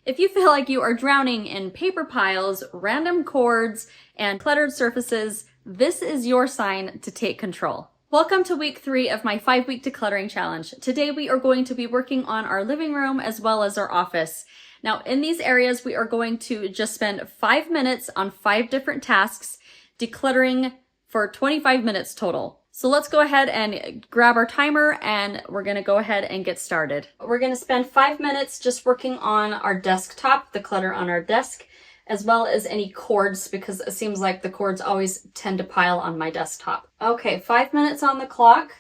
If you feel like you are drowning in paper piles, random cords, and cluttered surfaces, this is your sign to take control. Welcome to week 3 of my 5-week decluttering challenge. Today we are going to be working on our living room as well as our office. Now in these areas we are going to just spend 5 minutes on 5 different tasks, decluttering for 25 minutes total. So let's go ahead and grab our timer and we're gonna go ahead and get started. We're gonna spend 5 minutes just working on our desktop, the clutter on our desk, as well as any cords, because it seems like the cords always tend to pile on my desktop. Okay, 5 minutes on the clock.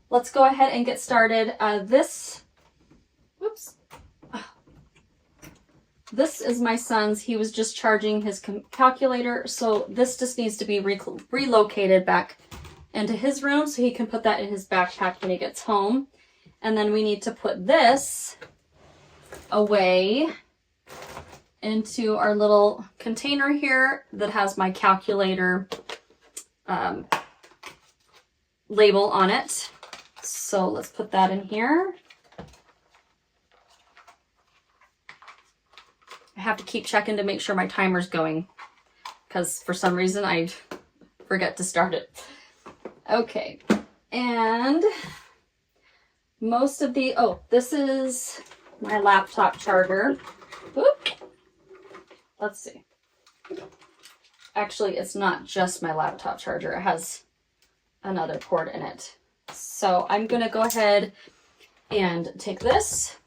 Let's go ahead and get started. This is my son's. He was just charging his calculator, so this just needs to be relocated back into his room so he can put that in his backpack when he gets home. And then we need to put this away into our little container here that has my calculator label on it. So let's put that in here. I have to keep checking to make sure my timer's going because for some reason I forget to start it. Okay, and most of the, this is my laptop charger. Whoop. Let's see. Actually, it's not just my laptop charger. It has another cord in it. So I'm gonna go ahead and take this.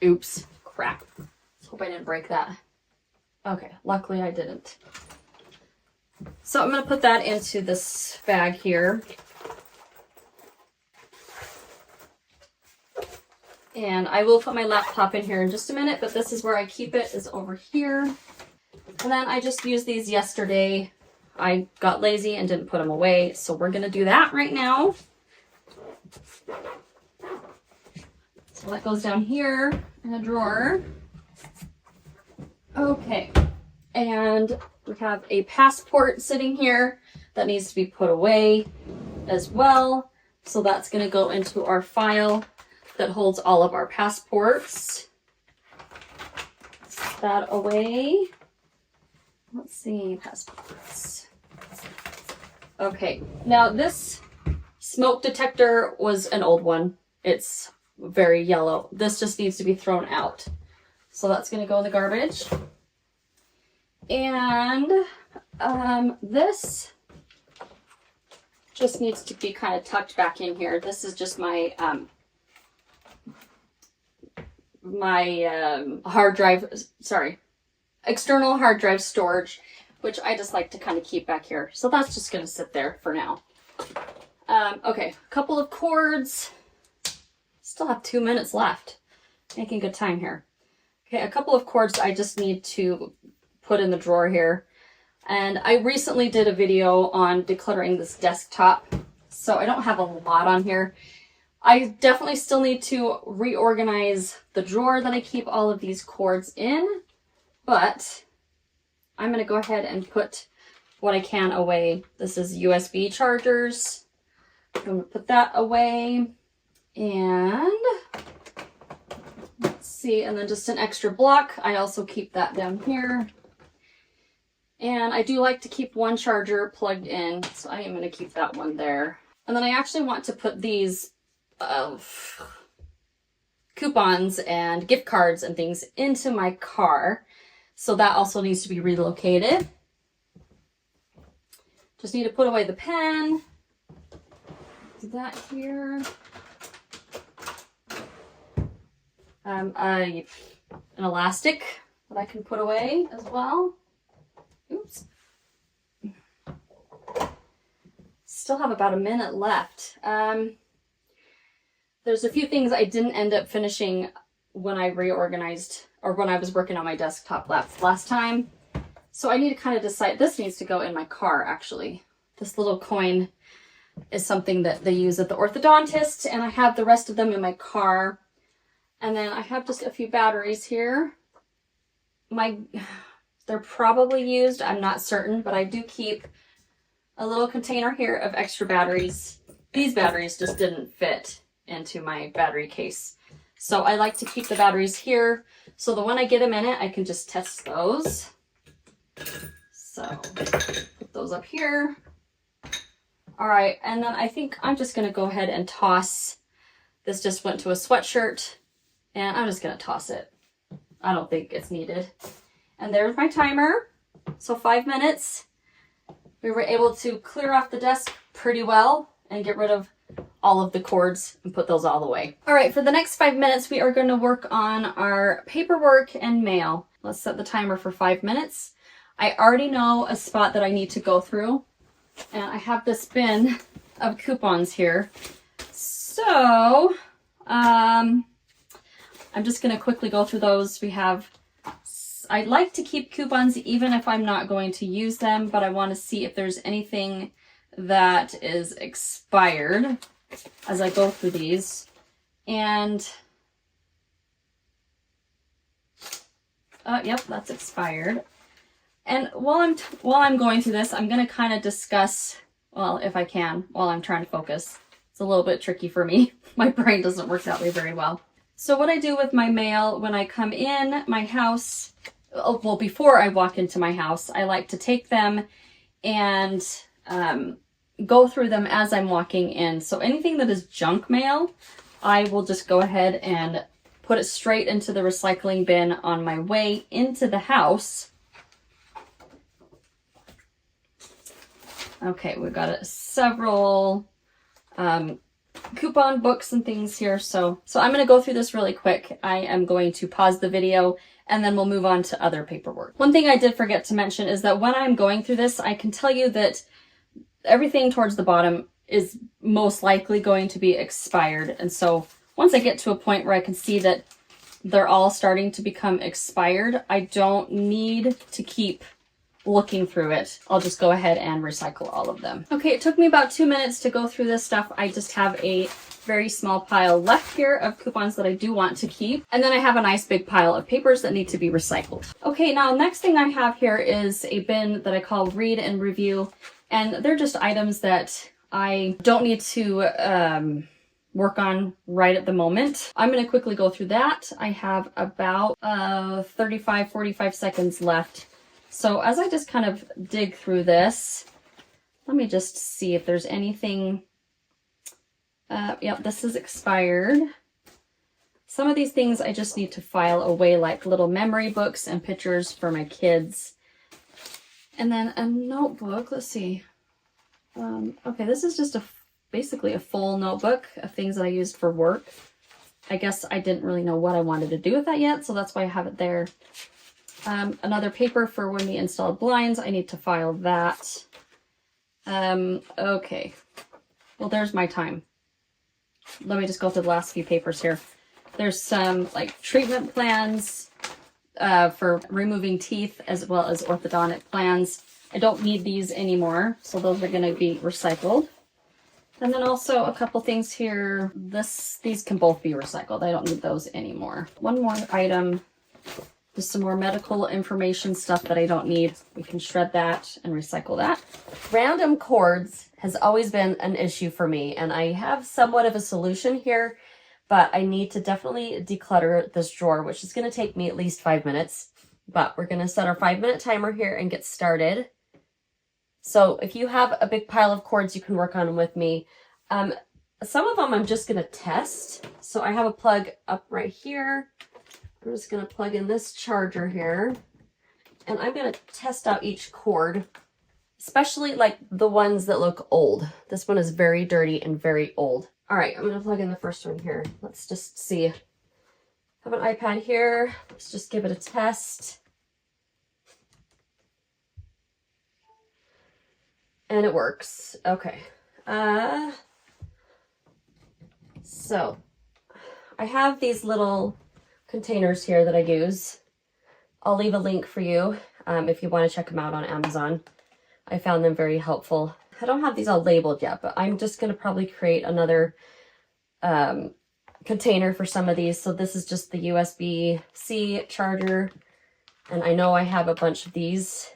Oops, crap. Let's hope I didn't break that. Okay, luckily I didn't. So I'm going to put that into this bag here. And I will put my laptop in here in just a minute, but this is where I keep it, is over here. And then I just used these yesterday. I got lazy and didn't put them away, so we're going to do that right now. So that goes down here in a drawer. Okay, and we have a passport sitting here that needs to be put away as well. So that's going to go into our file that holds all of our passports. Set that away. Let's see, passports. Okay, now this smoke detector was an old one. It's very yellow. This just needs to be thrown out. So that's going to go in the garbage. And this just needs to be kind of tucked back in here. This is just my hard drive, external hard drive storage, which I just like to kind of keep back here. So that's just going to sit there for now. Okay, a couple of cords. Still have 2 minutes left. Making good time here. Okay, a couple of cords I just need to put in the drawer here. And I recently did a video on decluttering this desktop, so I don't have a lot on here. I definitely still need to reorganize the drawer that I keep all of these cords in, but I'm going to go ahead and put what I can away. This is USB chargers. I'm going to put that away. And let's see, and then just an extra block. I also keep that down here. And I do like to keep one charger plugged in, so I am going to keep that one there. And then I actually want to put these coupons and gift cards and things into my car. So that also needs to be relocated. Just need to put away the pen. Do that here. An elastic that I can put away as well. Oops. Still have about a minute left. There's a few things I didn't end up finishing when I reorganized or when I was working on my desktop last time. So I need to kind of decide. This needs to go in my car, actually. This little coin is something that they use at the orthodontist, and I have the rest of them in my car. And then I have just a few batteries here. They're probably used, I'm not certain, but I do keep a little container here of extra batteries. These batteries just didn't fit into my battery case. So I like to keep the batteries here so that when I get a minute, I can just test those. So put those up here. All right, and then I think I'm just gonna go ahead and toss. This just went to a sweatshirt, and I'm just gonna toss it. I don't think it's needed. And there's my timer. So 5 minutes. We were able to clear off the desk pretty well and get rid of all of the cords and put those all away. All right, for the next 5 minutes, we are going to work on our paperwork and mail. Let's set the timer for 5 minutes. I already know a spot that I need to go through, and I have this bin of coupons here. So, I'm just going to quickly go through those. I like to keep coupons even if I'm not going to use them, but I want to see if there's anything that is expired as I go through these. And yep, that's expired. And while I'm going through this, I'm going to kind of discuss, well, if I can, while I'm trying to focus. It's a little bit tricky for me. My brain doesn't work that way very well. So what I do with my mail when I come in my house, well, before I walk into my house, I like to take them and go through them as I'm walking in. So anything that is junk mail, I will just go ahead and put it straight into the recycling bin on my way into the house. Okay, we've got several coupon books and things here. So I'm going to go through this really quick. I am going to pause the video and then we'll move on to other paperwork. One thing I did forget to mention is that when I'm going through this, I can tell you that everything towards the bottom is most likely going to be expired. And so once I get to a point where I can see that they're all starting to become expired, I don't need to keep looking through it. I'll just go ahead and recycle all of them. Okay, it took me about 2 minutes to go through this stuff. I just have a very small pile left here of coupons that I do want to keep. And then I have a nice big pile of papers that need to be recycled. Okay, now next thing I have here is a bin that I call Read and Review. And they're just items that I don't need to work on right at the moment. I'm going to quickly go through that. I have about 45 seconds left. So as I just kind of dig through this, let me just see if there's anything. Yep, this is expired. Some of these things I just need to file away, like little memory books and pictures for my kids. And then a notebook, let's see. Okay, this is just basically a full notebook of things that I used for work. I guess I didn't really know what I wanted to do with that yet, so that's why I have it there. Another paper for when we installed blinds. I need to file that. Okay. Well, there's my time. Let me just go through the last few papers here. There's some like treatment plans for removing teeth as well as orthodontic plans. I don't need these anymore, so those are going to be recycled. And then also a couple things here. These can both be recycled. I don't need those anymore. One more item. Just some more medical information stuff that I don't need. We can shred that and recycle that. Random cords has always been an issue for me, and I have somewhat of a solution here, but I need to definitely declutter this drawer, which is going to take me at least 5 minutes. But we're going to set our 5-minute timer here and get started. So if you have a big pile of cords, you can work on them with me. Some of them I'm just going to test. So I have a plug up right here. I'm just going to plug in this charger here, and I'm going to test out each cord, especially like the ones that look old. This one is very dirty and very old. All right, I'm going to plug in the first one here. Let's just see. I have an iPad here. Let's just give it a test. And it works. Okay. So I have these little containers here that I use. I'll leave a link for you if you want to check them out on Amazon. I found them very helpful. I don't have these all labeled yet, but I'm just going to probably create another container for some of these. So this is just the USB-C charger, and I know I have a bunch of these.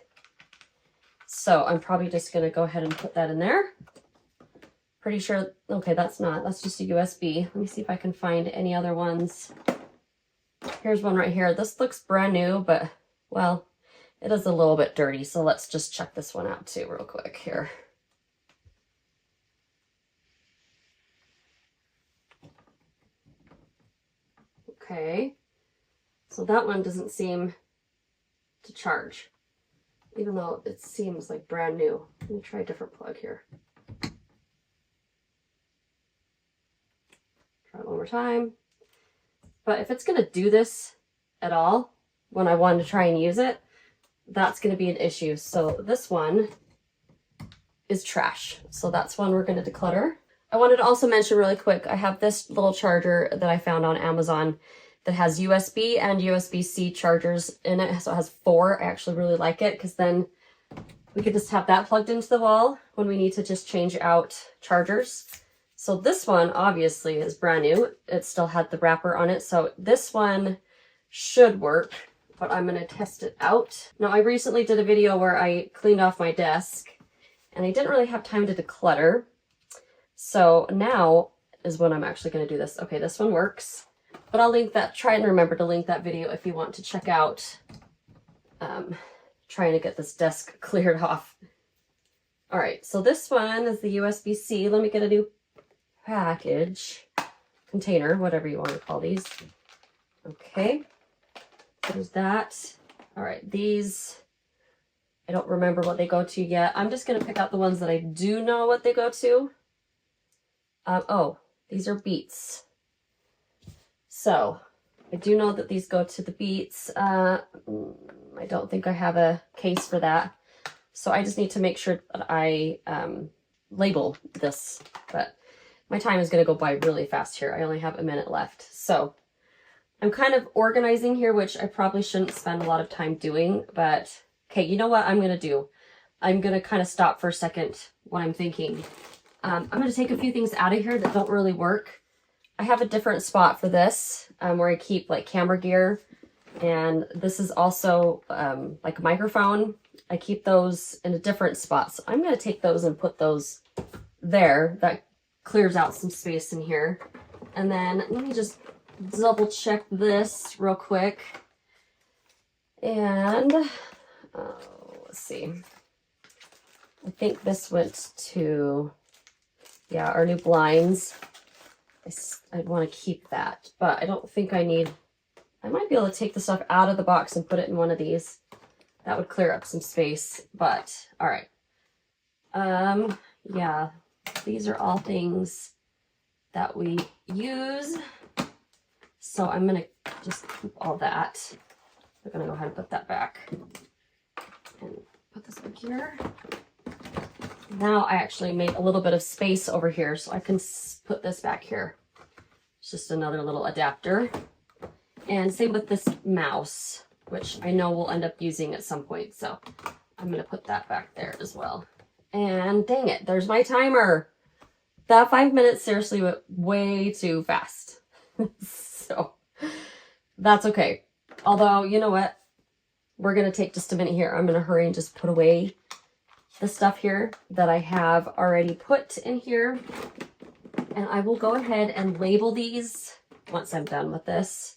So I'm probably just going to go ahead and put that in there. Pretty sure, okay, that's just a USB. Let me see if I can find any other ones. Here's one right here. This looks brand new, but, well, it is a little bit dirty, so let's just check this one out too real quick here. Okay, so that one doesn't seem to charge, even though it seems like brand new. Let me try a different plug here. Try it one more time. But if it's going to do this at all, when I want to try and use it, that's going to be an issue. So this one is trash. So that's one we're going to declutter. I wanted to also mention really quick, I have this little charger that I found on Amazon that has USB and USB-C chargers in it. So it has 4. I actually really like it because then we could just have that plugged into the wall when we need to just change out chargers. So this one obviously is brand new. It still had the wrapper on it. So this one should work, but I'm going to test it out. Now, I recently did a video where I cleaned off my desk and I didn't really have time to declutter. So now is when I'm actually going to do this. Okay, this one works, but I'll link that. Try and remember to link that video if you want to check out trying to get this desk cleared off. All right, so this one is the USB-C. Let me get a new package, container, whatever you want to call these. Okay, there's that. All right, these, I don't remember what they go to yet. I'm just going to pick out the ones that I do know what they go to. Oh, these are beets. So I do know that these go to the beets. I don't think I have a case for that. So I just need to make sure that I label this, but my time is going to go by really fast here. I only have a minute left. So I'm kind of organizing here, which I probably shouldn't spend a lot of time doing, but okay, you know what I'm going to do? I'm going to kind of stop for a second what I'm thinking. I'm going to take a few things out of here that don't really work. I have a different spot for this where I keep like camera gear, and this is also like a microphone. I keep those in a different spot. So I'm going to take those and put those there. That clears out some space in here. And then let me just double check this real quick. And let's see. I think this went to, yeah, our new blinds. I'd want to keep that, but I don't think I might be able to take the stuff out of the box and put it in one of these. That would clear up some space, but all right. Yeah, these are all things that we use. So I'm going to just keep all that. I'm going to go ahead and put that back and put this back here. Now I actually made a little bit of space over here, so I can put this back here. It's just another little adapter. And same with this mouse, which I know we'll end up using at some point. So I'm going to put that back there as well. And dang it, there's my timer. That 5 minutes seriously went way too fast. So that's okay. Although, you know what? We're going to take just a minute here. I'm going to hurry and just put away the stuff here that I have already put in here. And I will go ahead and label these once I'm done with this.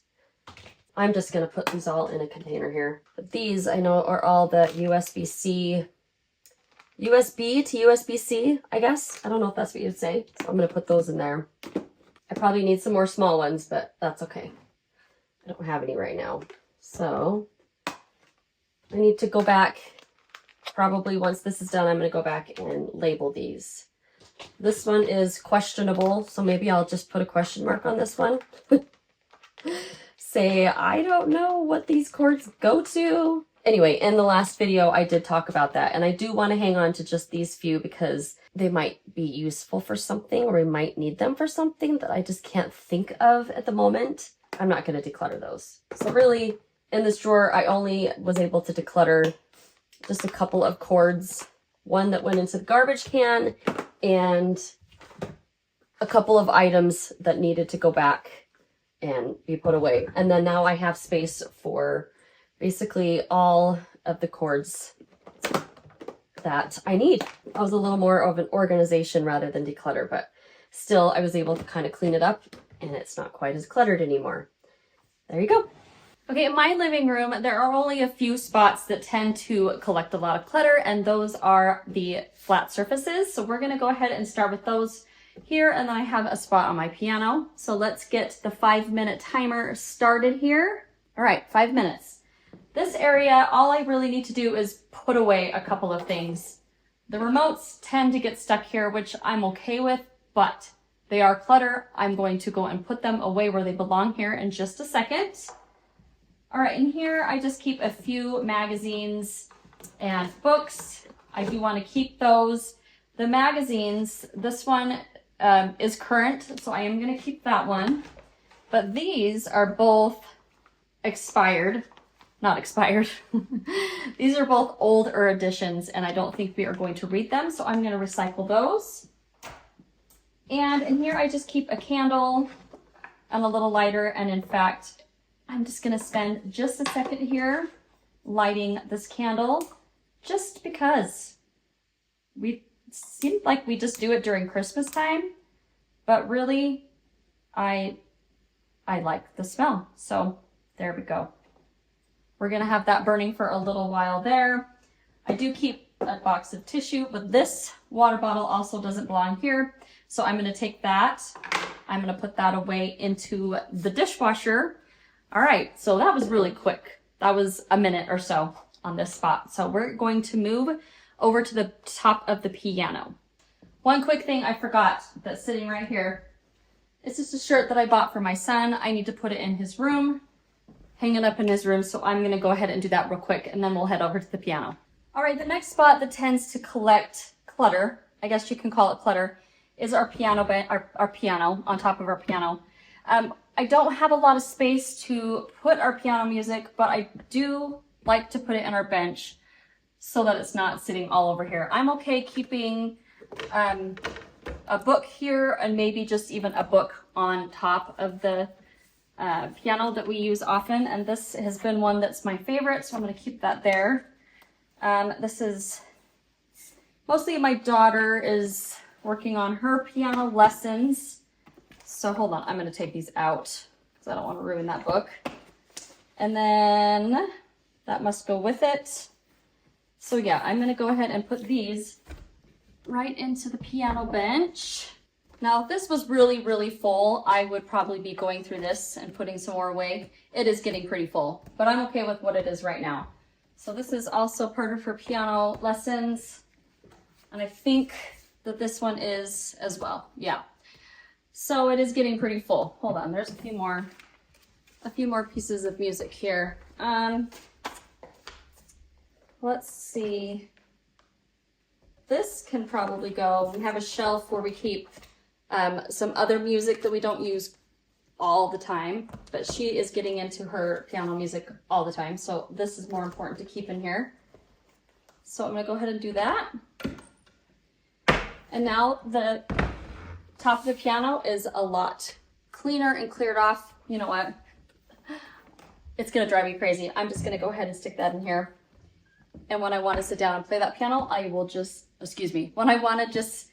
I'm just going to put these all in a container here. But these I know are all the USB-C, USB to USB-C, I guess. I don't know if that's what you'd say. So I'm going to put those in there. I probably need some more small ones, but that's okay. I don't have any right now. So I need to go back. Probably once this is done, I'm going to go back and label these. This one is questionable, so maybe I'll just put a question mark on this one. Say, I don't know what these cords go to. Anyway, in the last video, I did talk about that, and I do want to hang on to just these few because they might be useful for something, or we might need them for something that I just can't think of at the moment. I'm not going to declutter those. So really, in this drawer, I only was able to declutter just a couple of cords. One that went into the garbage can, and a couple of items that needed to go back and be put away. And then now I have space for basically all of the cords that I need. I was a little more of an organization rather than declutter, but still I was able to kind of clean it up and it's not quite as cluttered anymore. There you go. Okay, in my living room, there are only a few spots that tend to collect a lot of clutter, and those are the flat surfaces. So we're gonna go ahead and start with those here, and then I have a spot on my piano. So let's get the 5-minute timer started here. All right, 5 minutes. This area, all I really need to do is put away a couple of things. The remotes tend to get stuck here, which I'm okay with, but they are clutter. I'm going to go and put them away where they belong here in just a second. All right, in here, I just keep a few magazines and books. I do want to keep those. The magazines, this one is current, so I am going to keep that one. But these are both expired, not expired. These are both older editions, and I don't think we are going to read them, so I'm going to recycle those. And in here, I just keep a candle and a little lighter, and in fact, I'm just gonna spend just a second here lighting this candle just because we seem like we just do it during Christmas time, but really I like the smell. So there we go. We're gonna have that burning for a little while there. I do keep a box of tissue, but this water bottle also doesn't belong here. So I'm gonna take that. I'm gonna put that away into the dishwasher. All right, so that was really quick. That was a minute or so on this spot. So we're going to move over to the top of the piano. One quick thing I forgot that's sitting right here. It's just a shirt that I bought for my son. I need to put it in his room, hang it up in his room. So I'm gonna go ahead and do that real quick and then we'll head over to the piano. All right, the next spot that tends to collect clutter, I guess you can call it clutter, is our piano, our piano, on top of our piano. I don't have a lot of space to put our piano music, but I do like to put it in our bench so that it's not sitting all over here. I'm okay keeping a book here and maybe just even a book on top of the piano that we use often. And this has been one that's my favorite, so I'm going to keep that there. This is mostly my daughter is working on her piano lessons. So hold on, I'm going to take these out because I don't want to ruin that book. And then that must go with it. So yeah, I'm going to go ahead and put these right into the piano bench. Now, if this was really, really full, I would probably be going through this and putting some more away. It is getting pretty full, but I'm okay with what it is right now. So this is also part of her piano lessons. And I think that this one is as well. Yeah. So it is getting pretty full. Hold on, there's a few more pieces of music here. Let's see. This can probably go. We have a shelf where we keep some other music that we don't use all the time, but she is getting into her piano music all the time. So this is more important to keep in here. So I'm gonna go ahead and do that. And now the top of the piano is a lot cleaner and cleared off. You know what? It's gonna drive me crazy. I'm just gonna go ahead and stick that in here. And when I want to sit down and play that piano, I will just, when I want to just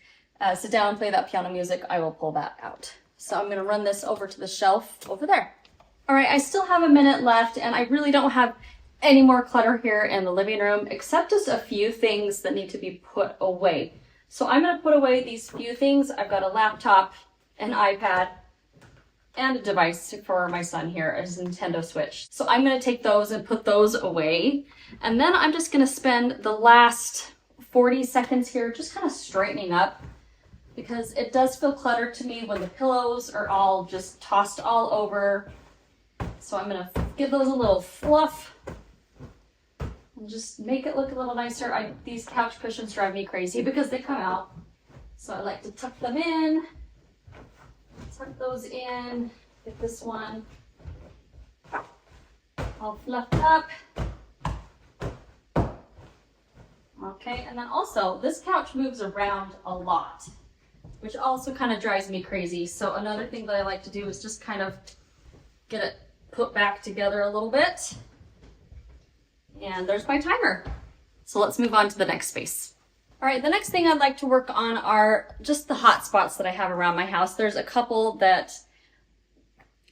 sit down and play that piano music, I will pull that out. So I'm gonna run this over to the shelf over there. All right, I still have a minute left and I really don't have any more clutter here in the living room, except just a few things that need to be put away. So I'm going to put away these few things. I've got a laptop, an iPad, and a device for my son here, a Nintendo Switch. So I'm going to take those and put those away. And then I'm just going to spend the last 40 seconds here just kind of straightening up, because it does feel cluttered to me when the pillows are all just tossed all over. So I'm going to give those a little fluff. Just make it look a little nicer. These couch cushions drive me crazy because they come out. So I like to tuck them in, tuck those in, get this one all fluffed up. Okay, and then also this couch moves around a lot, which also kind of drives me crazy. So another thing that I like to do is just kind of get it put back together a little bit. And there's my timer. So let's move on to the next space. All right, the next thing I'd like to work on are just the hot spots that I have around my house. There's a couple that,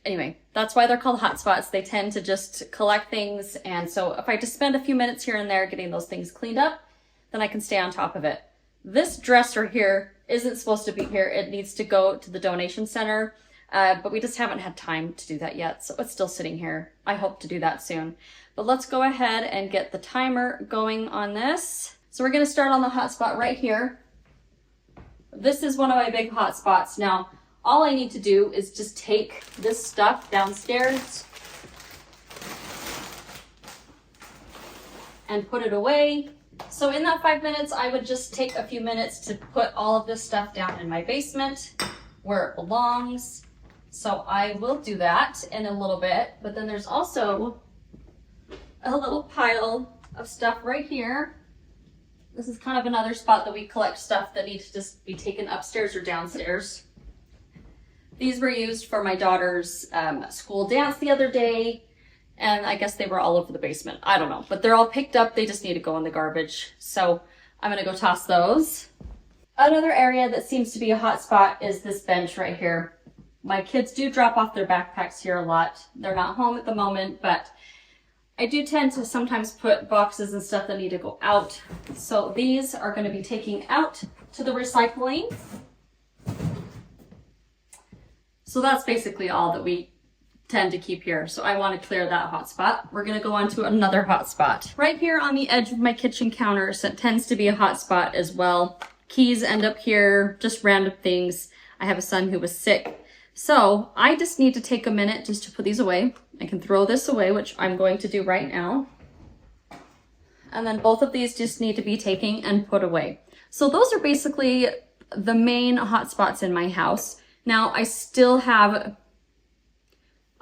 anyway, that's why they're called hot spots. They tend to just collect things. And so if I just spend a few minutes here and there getting those things cleaned up, then I can stay on top of it. This dresser here isn't supposed to be here. It needs to go to the donation center, but we just haven't had time to do that yet. So it's still sitting here. I hope to do that soon. But let's go ahead and get the timer going on this. So we're going to start on the hotspot right here. This is one of my big hotspots. Now, all I need to do is just take this stuff downstairs and put it away. So in that 5 minutes, I would just take a few minutes to put all of this stuff down in my basement where it belongs. So I will do that in a little bit. But then there's also a little pile of stuff right here. This is kind of another spot that we collect stuff that needs to just be taken upstairs or downstairs. These were used for my daughter's school dance the other day, and I guess they were all over the basement. I don't know, but they're all picked up. They just need to go in the garbage. So I'm gonna go toss those. Another area that seems to be a hot spot is this bench right here. My kids do drop off their backpacks here a lot. They're not home at the moment, but I do tend to sometimes put boxes and stuff that need to go out. So these are going to be taking out to the recycling. So that's basically all that we tend to keep here. So I want to clear that hot spot. We're going to go on to another hot spot. Right here on the edge of my kitchen counter, so it tends to be a hot spot as well. Keys end up here, just random things. I have a son who was sick. So I just need to take a minute just to put these away. I can throw this away, which I'm going to do right now. And then both of these just need to be taken and put away. So those are basically the main hot spots in my house. Now I still have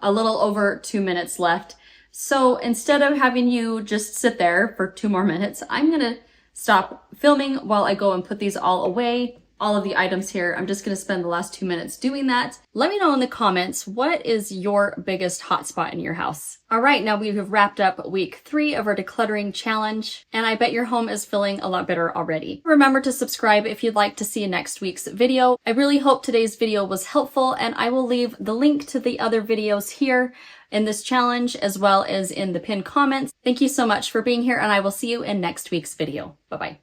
a little over 2 minutes left. So instead of having you just sit there for 2 more minutes, I'm gonna stop filming while I go and put these all away. All of the items here. I'm just going to spend the last 2 minutes doing that. Let me know in the comments, what is your biggest hotspot in your house? All right, now we've wrapped up week 3 of our decluttering challenge, and I bet your home is feeling a lot better already. Remember to subscribe if you'd like to see next week's video. I really hope today's video was helpful, and I will leave the link to the other videos here in this challenge as well as in the pinned comments. Thank you so much for being here, and I will see you in next week's video. Bye-bye.